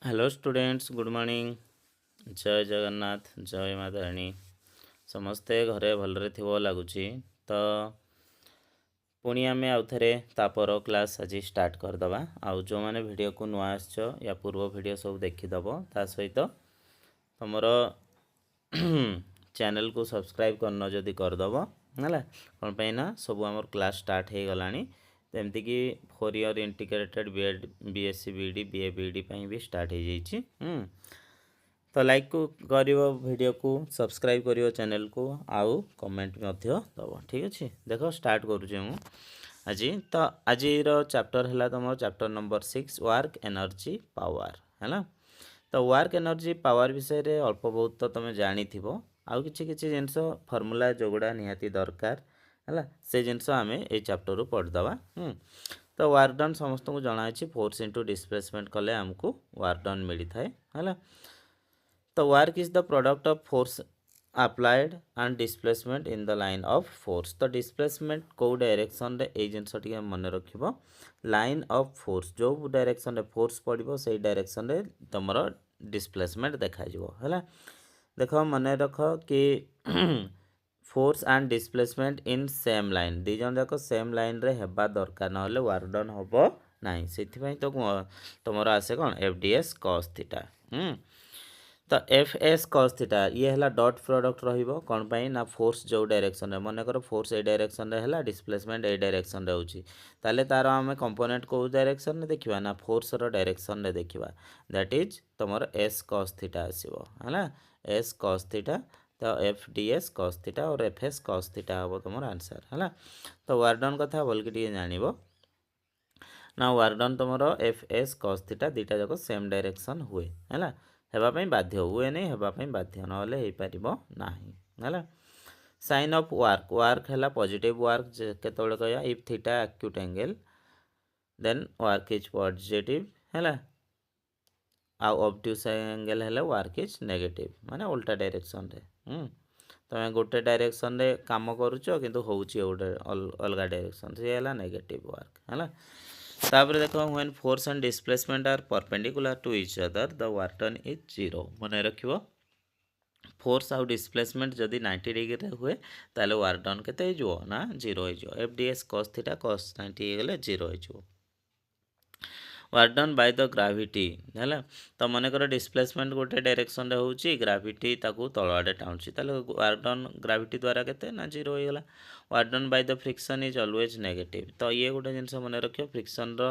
Hello students good morning जय जगन्नाथ जय माता रानी समस्ते घरे भलरे थिबो लागुची तो पुणी आम आउ थे तापर क्लास आज स्टार्ट करदे आउ जो मैंने वीडियो को नुआ आसछ या पूर्व वीडियो सब देखीदब ता सहित तुमर चैनल को सब्सक्राइब करन जदि करदब है कौन पे ना सब आम क्लास स्टार्ट हो गलानी एमती कि 4 year integrated BSc BEd BA BEd भी स्टार्ट हो जाइए। तो लाइक को करिवो वीडियो को सब्सक्राइब करिवो चैनल को आउ कमेंट मध्य दब ठीक अच्छे। देख स्टार्ट करुचे मु आज तो आज चैप्टर है तुम chapter number 6 work energy power है। तो वर्क एनर्जी पावर विषय रे अल्प बहुत तो तुम जानी थो आउ किछि जिनस फर्मूला जोगुड़ा निहाती दरकार है से जिनस आम ये चैप्टर पढ़ीदवा। तो वर्क डन समस्त को जनाई फोर्स इंटू डिस्प्लेसमेंट कले आमको वर्क डन मिलता है। तो work is the product of force applied and displacement in the line of force. तो डिस्प्लेसमेंट कौ डायरेक्शन रे ए जिनस टी मन रखिबो लाइन ऑफ फोर्स जो डायरेक्शन रे फोर्स पड़िबो से डायरेक्शन रे तुमरो डिस्प्लेसमेंट देखा जिवो हैला। देखो मन रख कि force and displacement in same line दी जन जाक सेम लाइन रे हेबा दरकार नहले वर्क डन होबो नाही सेथि तो तुमरो आसे कोन एफडीएस cos थीटा। तो एफ एस कस थीटा ये है डट प्रोडक्ट रहिबो कौन पाई ना फोर्स जो डायरेक्शन रे मन कर फोर्स ए डायरेक्शन रे है डिस्प्लेसमेंट ए डायरेक्शन रे होची ताले तार आम कंपोनेंट को डायरेक्शन रे देखिबा ना फोर्स रो डायरेक्शन रे देखिबा दैट इज तुमर एस कस थीटा आसीबो हैला एस कस थीटा। तो F D S cos theta और एफ एस कस थीटा हम तुम आंसर है। तो वर्क डन कथा भलकि टे जानिबो ना वर्क डन तुम एफ एस कस थीटा दुटा जाक सेम डायरेक्शन हुए है हेबापी बाध्य हुए नहीं हेबापी बाध्य ना हो पार ना। साइन ऑफ वर्क वर्क है पॉजिटिव वर्क केतोले कहया if theta acute angle then work is positive है आउ ऑब्ट्यूज एंगल है वर्क इज नेगेटिव माने उल्टा डायरेक्शन रे। तुम गोटे डायरेक्शन रे काम करुच किंतु होउची गोटे अलग डायरेक्शन से है नेगेटिव वर्क है। तापर देखो when force and displacement are perpendicular to each other the work done is zero मन रखिबो फोर्स आउ डिस्प्लेसमेंट जदि 90 डिग्री हुए ताले वर्क डन केते हो ना जीरो हो F D S cos theta cos 90 हो गले जीरो हो work done by the gravity है। तो मन कर डिस्प्लेसमेंट गोटे डायरेक्शन रे होची ग्राविटी ताकू तल आडे टाणुची ताले वर्क डन ग्राविटी द्वारा केते ना जीरो हो गला। Work done by the friction is always negative तो ये गोटे जिनस मन रखियो फ्रिक्शन रो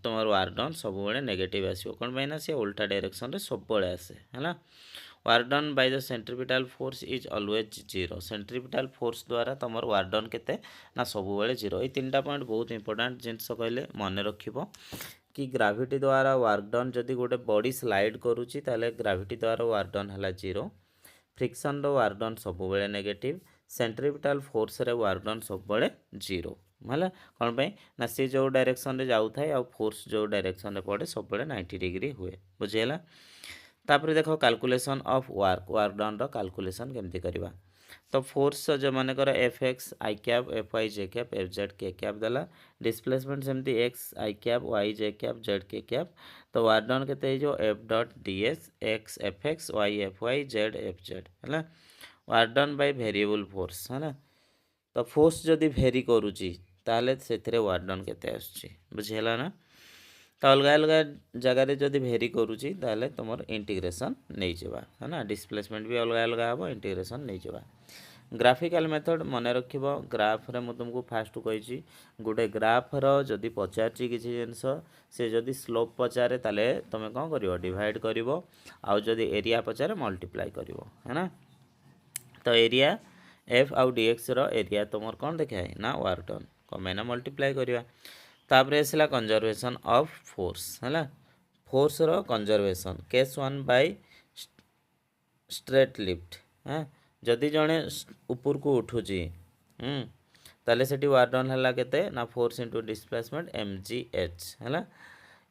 तुम वर्क डन सब बड़े नेगेटिव आसो कौन पाई ना सी उल्टा डायरेक्शन रे सब बड़े आसे है। Work done by the centripetal force is always zero centripetal force द्वारा तुम वर्क डन केते ना सब बड़े जीरो ये तीन टा पॉइंट बहुत इंपोर्टेंट जिनस कहले मन रखिबो कि ग्राविटी द्वारा वर्क डन जदि गोटे बॉडी स्लाइड करुच्ची ताले ग्राविटी द्वारा वर्क डन है जीरो फ्रिक्शन रो वर्क डन सब बड़े नेगेटिव सेंट्रीपिटल फोर्स रे वर्क डन सब बड़े जीरो है कौन पाई ना सी जो डायरेक्शन रे जाउ थाए आ फोर्स जो डायरेक्शन रे पड़े सब बड़े 90 डिग्री हुए बुझेला। तापर देखो calculation of work work done रो कैलकुलेशन केमती करबा तो फोर्स जो मन कर F X I cap F Y J cap F Z K cap देला डिस्प्लेसमेंट सेमती X I cap Y J cap Z K cap तो वर्क डन केते जो F dot D S X F X Y Z F Z है work done by variable force है। तो force जदि भेरी करुची ताले से वर्क डन केते आसुची बुझेला ना। तो अलग अलग जगार जदि भेरी करुची ताले तुमर इंटीग्रेशन नहीं जावा है ना डिस्प्लेसमेंट भी अलग अलग हम इंटीग्रेशन नहीं जावा। ग्राफिकल मेथड मन रखिबो ग्राफ रे मु तुमको फास्ट कही गोटे ग्राफ रो जदि पचारची किसी जिनस से जदि स्लोप पचारे ताले तुम कौन करिवो डिवाइड करिवो आउ जदि एरिया पचारे मल्टीप्लाई करिवो है ना। तो एरिया एफ आउ डीएक्स रो एरिया तुमर कौन देखाए ना वर्क डन कमें ना मल्टीप्लाई करवा। तापर आसला कंजर्वेशन ऑफ फोर्स है फोर्स रो conservation case 1 by straight lift हाँ जदि जड़े ऊपर को उठुची ताले सेठी वर्क डन है केते ना force into displacement m g h है।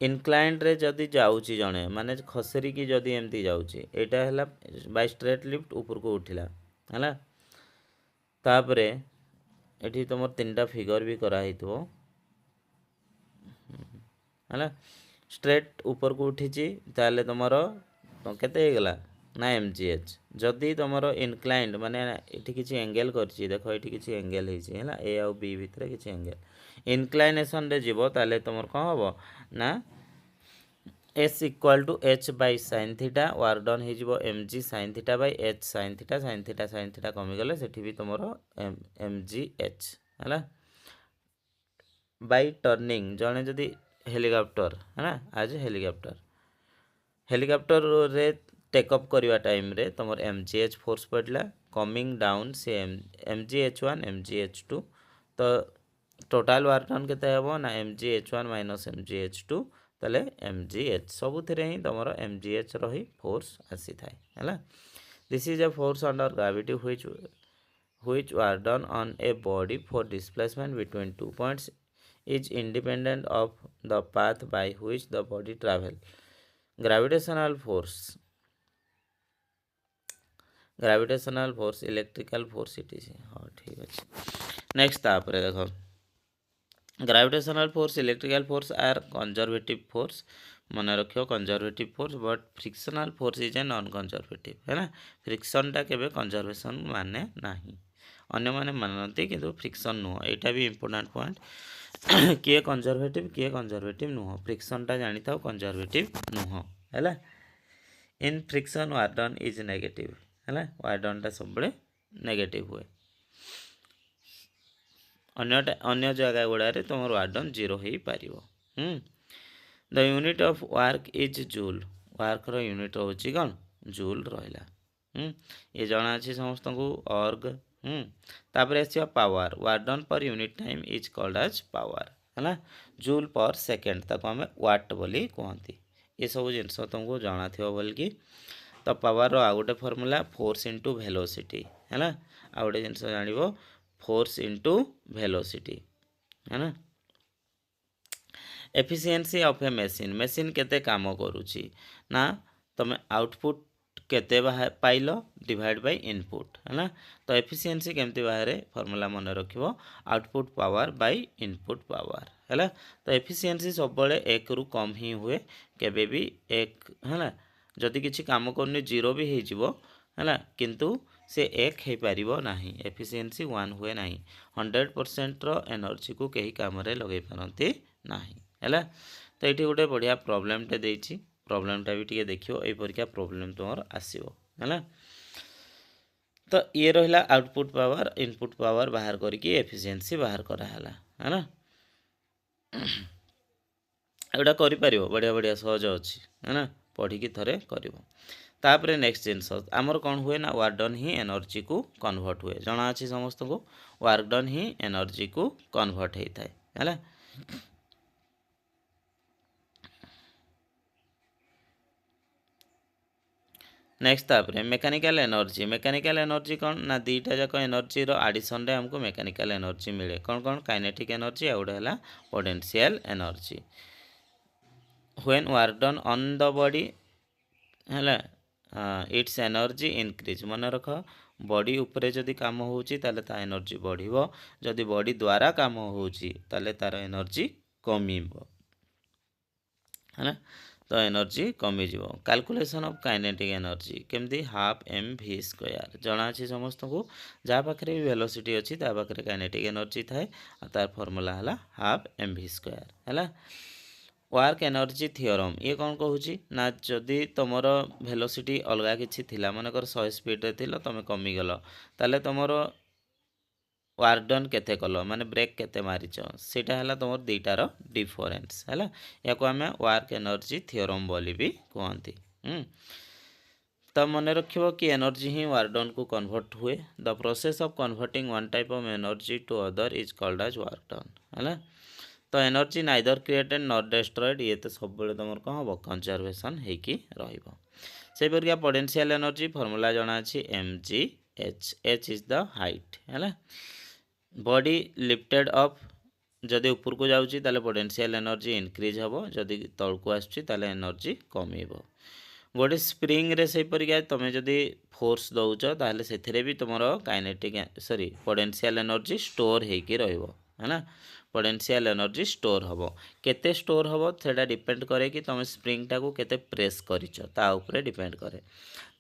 इनक्लाइंड रे जदि जाउची जड़े माने खसरी की जदि एमती जाउची एटा है बाय स्ट्रेट लिफ्ट ऊपर को उठिला है। तापर एठी तुम तीन टा फिगर भी करा है है स्ट्रेट ऊपर को उठी ताले तुमर केते गला ना mgh जदि तुमर इनक्लाइंड माने एठी किछि एंगल करछि देखो एठी किछि एंगल हेछि हैला ए आ बी भितरे किछि एंगल इनक्लाइनेशन रे जीवो ताले तुमर कोन हबो ना s equal to h by sin theta work done हे जीवो mg sin theta by h sin theta कमी गले सेठी भी तुमर mgh हैला बाय टर्निंग जने जदि हेलीकॉप्टर हैना आज हेलीकॉप्टर रे टेकअप करवा टाइम रे तुमर mgh फोर्स पड़ला कमिंग डाउन से mgh1 mgh2 तो टोटल वर्क डन केते हेबो ना mgh1 माइनस mgh2 तले mgh सबुथिरे ही तुमर mgh रही फोर्स आसी थाए हैला this is a force under gravity which were done on a body for displacement between 2 points is independent of the path by which the body travel gravitational force electrical force it is हाँ ठीक अच्छे next तापर देखो gravitational force electrical force are conservative force मन रखियो conservative force but frictional force is a non conservative है ना friction टा केबे कंजर्वेशन माने नाही अन्य माने मानती किंतु फ्रिक्शन नुह एटा भी इंपोर्टेंट पॉइंट किए कंजर्वेटिव नुह फ्रिक्शन टा जानि थाओ कंजर्वेटिव नुह हैला इन friction work done is negative हैला वर्क डन टा सब बळे नेगेटिव हुए अन्य जगह गुड़ा तुम वर्क डन 0 हो पार the unit of work is joule work रो यूनिट रोची कौन जूल रहा ये जना अच्छे समस्त को अर्ग तापर आस power work done per unit time is called as power है जूल पर सेकेंड ताको आम वाट बोली कहती ये सब जिनस तुमको जना थो बोल कि तो पावर रो आ गोटे फॉर्मूला फोर्स इंटू वेलोसिटी है आ गोटे जिनस जान फोर्स इंटू वेलोसिटी है ना एफिशिएंसी ऑफ ए मशीन केते काम करूची ना तुम आउटपुट केते पाइल डिवाइड बाय इनपुट है ना तो एफिशिएंसी केमती बाहर फॉर्मूला मन रखिबो output power by input power है तो एफिशिएंसी सब बड़े 1 रु कम ही हुए केबे भी 1 है ना जदि किछि काम करनी 0 भी हो जिवो है ना किंतु से 1 हो पारिबो नाही एफिशिएंसी 1 हुए नाही 100% रो एनर्जी को कहीं काम रे लगे पारंती नाही है तो ये गोटे बढ़िया प्रोब्लेमटे देछि प्रोब्लेमटा भी टी देखियो ए परीक्षा प्रोब्लेम तुम आसो है तो ये रहा आउटपुट पावर इनपुट पावर बाहर करके एफिशिएंसी बाहर कराला है ना एटा करि परिबो बढ़िया बढ़िया सहज अच्छी है ना पढ़ी थरे करिवो तापरे नेक्स्ट जिनस आमर कौन हुए ना वर्क डन ही एनर्जी को कन्वर्ट हुए जना अच्छी समस्त को वर्क डन ही एनर्जी को कन्वर्ट होता है नेक्स्ट तापरे मेकानिकल एनर्जी कौन ना दीटा जाक एनर्जी रो एडिशन रे हमको मेकानिकल एनर्जी मिले कौन कौन काइनेटिक एनर्जी आ गोटे है potential energy when work done on the body है इट्स एनर्जी इनक्रीज मन रख बॉडी उपरे जदि काम होची ताले ता एनर्जी बढ़िबो जदि बॉडी द्वारा काम होची ताले तार एनर्जी कमिबो है ना तो एनर्जी कमी जीवो कैलकुलेशन ऑफ काइनेटिक एनर्जी केमती हाफ एम वी स्क्वायर जना अच्छी समस्त को जहाँ पाखे भी वेलोसिटी अच्छी ता पाखे काइनेटिक एनर्जी थाए तार फॉर्मूला है हाफ एम वी स्क्वायर है वर्क एनर्जी थियोरम ये कौन कहूँ ना जदि तुम वेलोसिटी अलग किसी मनकर 100 स्पीड रे तुम कमीगल ताले तुम वर्क डन केते कल माने ब्रेक केते मारिच सेटा हला तुम दुईटार डिफरेन्स है या आम वर्क एनर्जी थियोरम बोली भी कहती तो मन रखिबो कि एनर्जी ही वर्क डन को कन्वर्ट हुए the process of converting one type of energy to other is called as work done है तो energy neither created not destroyed ये तो सब बेले तुम कौन हम कंजर्वेशन होगी रहीपर पोटेंशियल एनर्जी फॉर्मूला जना अच्छी mgh h is the height है बॉडी लिफ्टेड अप जदि ऊपर को जाऊँगी ताले पोटेंशियल एनर्जी इनक्रीज हम जदि तल को आसुची एनर्जी कमीब गोटे स्प्रिंग रे से परिका तुम जदि फोर्स दौच ताले से भी तुम काइनेटिक पोटेंशियल एनर्जी स्टोर होगी है ना पोटेंशियल एनर्जी स्टोर हम केते स्टोर हम सेटा डिपेंड करे कि तुम स्प्रिंग टाको केते प्रेस करिछ ता ऊपर डिपेंड करे।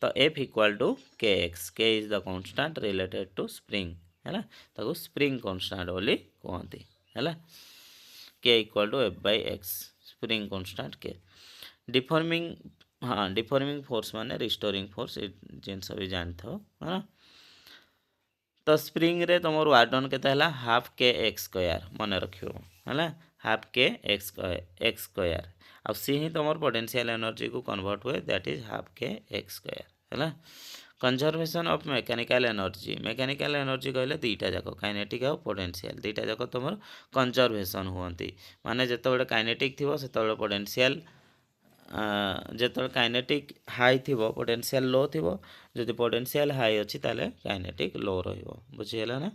तो F equal to k x, k is the constant related to spring है ताको स्प्रिंग कांस्टेंट बोली कहती है। K equal to F by x spring constant k. Deforming हाँ डिफॉर्मिंग फोर्स माने रिस्टोरिंग फोर्स जिनस भी जानते हो है। तो स्प्रिंग रे तुम वार्डन के हाफ के एक्स स्क्वायर मन रखियो है हाफ के एक्स स्क्वायर आ सी ही तुम पोटेंशियल एनर्जी को कन्वर्ट हुए दैट इज हाफ के एक्स स्क्वायर है। कंजर्वेशन ऑफ मैकेनिकल एनर्जी कहले दुईटा जाक काइनेटिक और पोटेंशियल दुईटा जाक तुम कंजर्वेशन हुअंती माने जेतेबेले काइनेटिक थिबो सेतेबेले पोटेंशियल जेतेबेले काइनेटिक हाई थिबो पोटेंशियल लो थिबो जदि पोटेंशियल हाई अछि ताले काइनेटिक लो रहिबो बुझिहेला ना।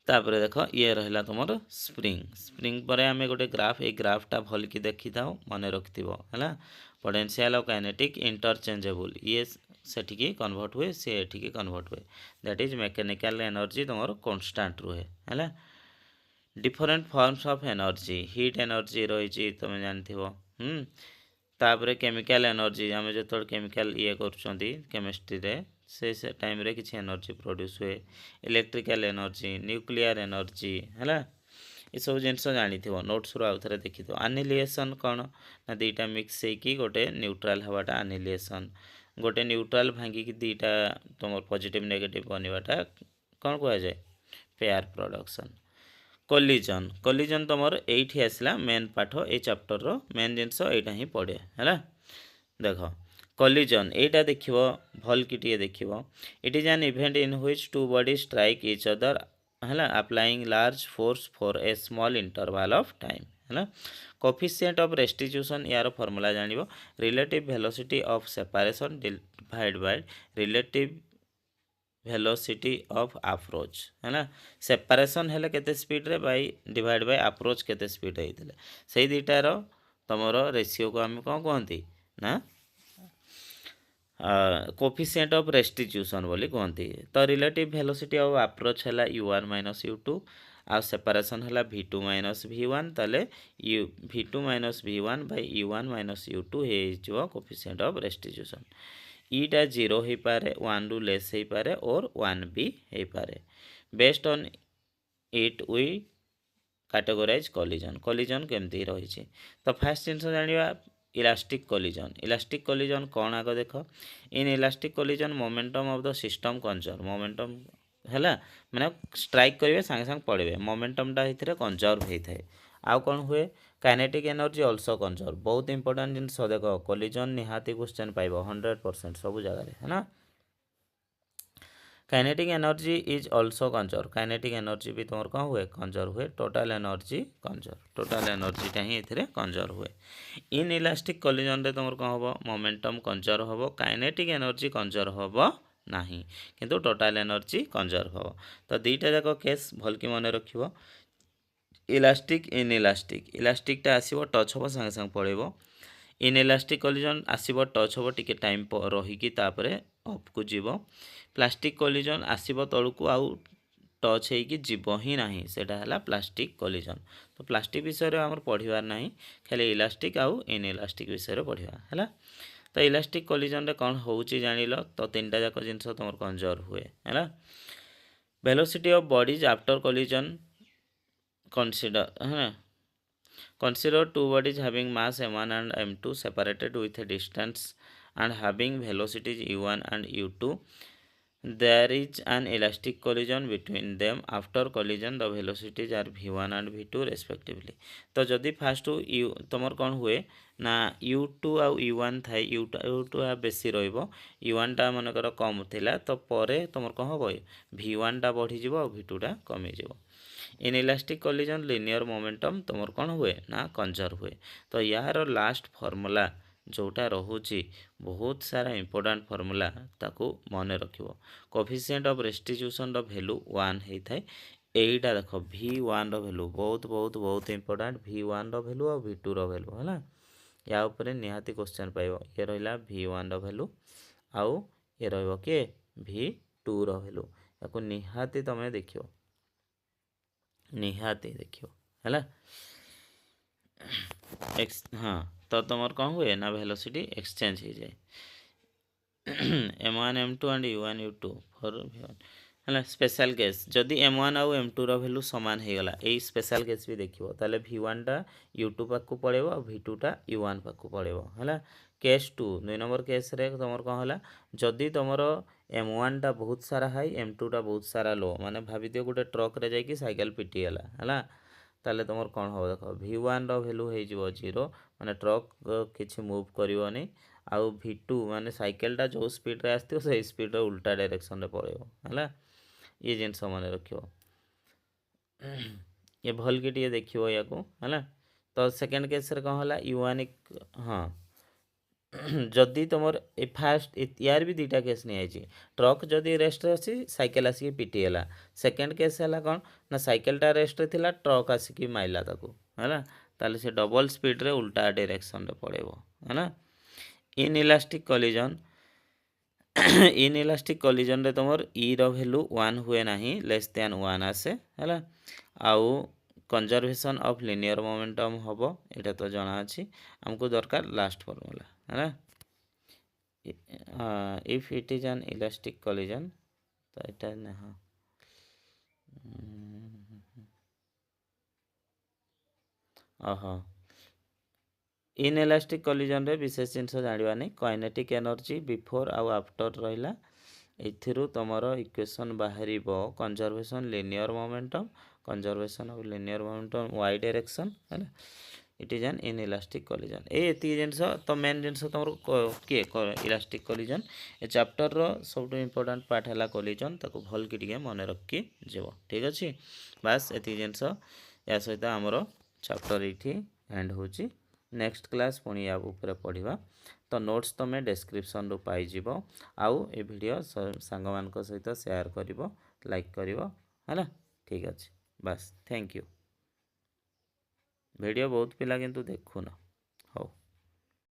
तापर देख ये रहिला तुमर स्प्रिंग पर आम गोटे ग्राफ ए ग्राफटा भल कि देखी थाओ मन रखिथिबो हैला। पोटेंशियल और काइनेटिक इंटरचेंजेबल ये सेठिकी कन्वर्ट हुए से एठिकी कन्वर्ट हुए दैट इज मैकेनिकल एनर्जी तुमर कांस्टेंट रुहे हैला। Different forms of energy heat energy रही तुम जानथिबो तापर केमिकल एनर्जी आम जो केमिकल ये करछंती केमिस्ट्री रे से टाइम रे किछि एनर्जी प्रोड्यूस हुए। इलेक्ट्रिकल एनर्जी न्यूक्लियर एनर्जी है ये सब जिनस जानिथिबो नोट्स रो आउथरे देखिथो। एनिहिलेशन कौन ना दुईटा मिक्स होइकी गोटे न्यूट्रल हवाटा एनिहिलेशन गोटे न्यूट्रल भांगी की दुईटा तुम पॉजिटिव नेगेटिव बनवाटा कौन कह जाए पेयर प्रोडक्शन। कोलिजन तुमर एठी आसला मेन पाठ ए चैप्टर रो मेन जिनस एटा ही पड़े है। देख कोलिजन एटा देखिबो भल कि टिए देखिबो it is an event in which two body strike each other है applying large force for a small interval of time है। कोफिशिएंट ऑफ रेस्टिट्यूशन यार फॉर्मूला जानिबो relative velocity of separation divide by relative velocity of approach है ना। Separation हेले केते speed रे by divide by approach केते स्पीड होइतले सेही दुईटार तुमर रेशियो को आम कौन कहती ना कोफिशिएंट ऑफ रेस्टिट्यूशन बोली कहती। तो रिलेटिव वेलोसिटी ऑफ अप्रोच है u1 माइनस u2 आ सेपरेशन है v2 माइनस v1 ताले v2 minus v1 bye u1 minus u2 हो कोफिशिएंट ऑफ रेस्टिट्यूशन। ईटा 0 हो पारे 1 रु लेस हो पारे और 1 भी हो पारे based on it we categorize collision केमती रही। तो फास्ट जिनस जानिबा इलास्टिक कोलिजन कौन आग देख inelastic collision momentum of the system conserve momentum है माने स्ट्राइक करेंगे सांगे सांगे पड़े मोमेंटमटा ये कंजर्व होता है। आउ कौन हुए काइनेटिक एनर्जी ऑल्सो कंजर्व बहुत इंपोर्टेंट जिनस देख कोलिजन निहाती क्वेश्चन पाइब 100% सब जगह है ना। Kinetic energy is also conserve kinetic energy भी तुम कौन हुए कंजर्व हुए टोटल एनर्जी टाइम ये कंजर्व हुए। इन इलास्टिक कोलिजन रे तुम कौन हम मोमेंटम कंजर्व हम काइनेटिक एनर्जी कंजर्व हम नहीं किंतु टोटल एनर्जी कंजर्व हम। तो दुईटा जाक केस भल कि मन रखिबो इलास्टिक इन इलास्टिकटा आसीबो टच हम सांगे सांगे पड़ेबो इन इलास्टिक कोलिजन आसीबो टच हम टिके टाइम रहीकि तापरे अप को जीवो। प्लास्टिक कोलिजन आसीबो तळकु आउ टच होइकि जीवो ही नाही सेटा हला प्लास्टिक कोलिजन। तो प्लास्टिक विषय रे हमर पढ़िबार नाही खाली इलास्टिक आउ इन इलास्टिक विषय रे पढ़िबा हला। तो इलास्टिक कोलिजन रे कोन होउची जानिलो तो तीनटा जाक जिंस तमर कंजर्व हुए हला। Velocity of bodies after collision consider two bodies having mass m1 and m2 separated with a distance and having velocities u1 and u2 there is an elastic collision between them after collision the velocities are v1 and v2 respectively। तो जदि fast तुमर कौन हुए ना u2 आउ u1 थाए u2 बेसी रहिबो u1 टा मनकर कम थिला तो परे तुमर कौन हो v1 टा बढ़ी जिवो और v2 टा कमी जिवो। In elastic collision linear momentum तुम कौन हुए ना कंजर्व हुए। तो यार लास्ट फॉर्मूला जोटा रोचे बहुत सारा इंपोर्टेंट फॉर्मूला ताको मन रखिबो कोफिशिएंट ऑफ रेस्टिट्यूशन रो वैल्यू 1 होता है एटा देख v1 रो वैल्यू बहुत बहुत बहुत इंपोर्टेंट v1 रो वैल्यू और v2 रो वैल्यू है या ऊपर निहाती क्वेश्चन पाइबो ये रहिला v1 रो वैल्यू आउ ये रहइबो के v2 रो वैल्यू याको निहाती तमे देखियो निहाती देखियो है हाँ तो तुम कौन हुए ना वेलोसिटी एक्सचेंज हो जाए m1 m2 and u1 u2 for v1 है स्पेशल केस जदि m1 आउ m2 भैल्यू सामान हो गला यही स्पेशल केस भी देखिए ताले v1 टा u2 पाक पड़ेबो और v2 टा u1 पाक पड़ेबो है केस 2 2 नंबर केस रे तुमर कौन है जदि तुमर m1 टा बहुत सारा हाई m2 टा बहुत सारा लो माने भाभी दियो गोटे ट्रक रे जाई कि साइकिल पिटी गला है ताले तुमर कौन हम देख v1 रो भैल्यू हो 0 माने ट्रक किछि मूव करबोनी आउ v2 माने साइकेलटा जो स्पीड रे आसथियो से स्पीड रे उल्टा डायरेक्शन रे पळेबो हला ये जिनस माने रखियो ये भल के टिए देखियो याको हला तो सेकंड केस रे कौन हला u1 हाँ जदि तुमर ए फास्ट यार भी दुटा केस नहीं आई ट्रक जदि रेस्ट रे अछि साइकेल आसिक पिटी गला सेकंड केस है कौन ना साइकेलटा रेस्ट रे थिला ट्रक आसिक माइला ताको है ताले से डबल स्पीड रे उल्टा डायरेक्शन रे पड़ेबो है in elastic collision in elastic collision रे तुमर ई रो वैल्यू 1 हुए नाही लेस देन 1 आसे है आउ कंजर्वेशन ऑफ लिनियर मोमेंटम हबो एटा तो जाना अछि हमको दरकार लास्ट फार्मूला है if it is N elastic collision तो एटा ना हाँ इन इलास्टिक कॉलिजन रे विशेष जिनस जानिबा नहीं काइनेटिक एनर्जी बिफोर आउ आफ्टर रहिला एथिरु तमरो इक्वेशन बाहरिबो conservation linear momentum conservation of linear momentum Y direction है it is an inelastic collision एति जिनस तो मेन जिनस तमरो के इलास्टिक कॉलिजन ए चैप्टर रो सब इंपोर्टेंट पार्ट है कॉलिजन ताको भल की टिके मन रखी जेबो ठीक अछि बस एति जिनस या सहित हमरो चैप्टर एठी एंड होची नेक्स्ट क्लास पुणी या ऊपर पढ़ा तो नोट्स तुम्हें डिस्क्रिप्शन रु पाइज आउ ए वीडियो सांग मान सहित शेयर कर लाइक कर है ठीक अच्छे बस थैंक यू वीडियो बहुत पिला किंतु देखुन हो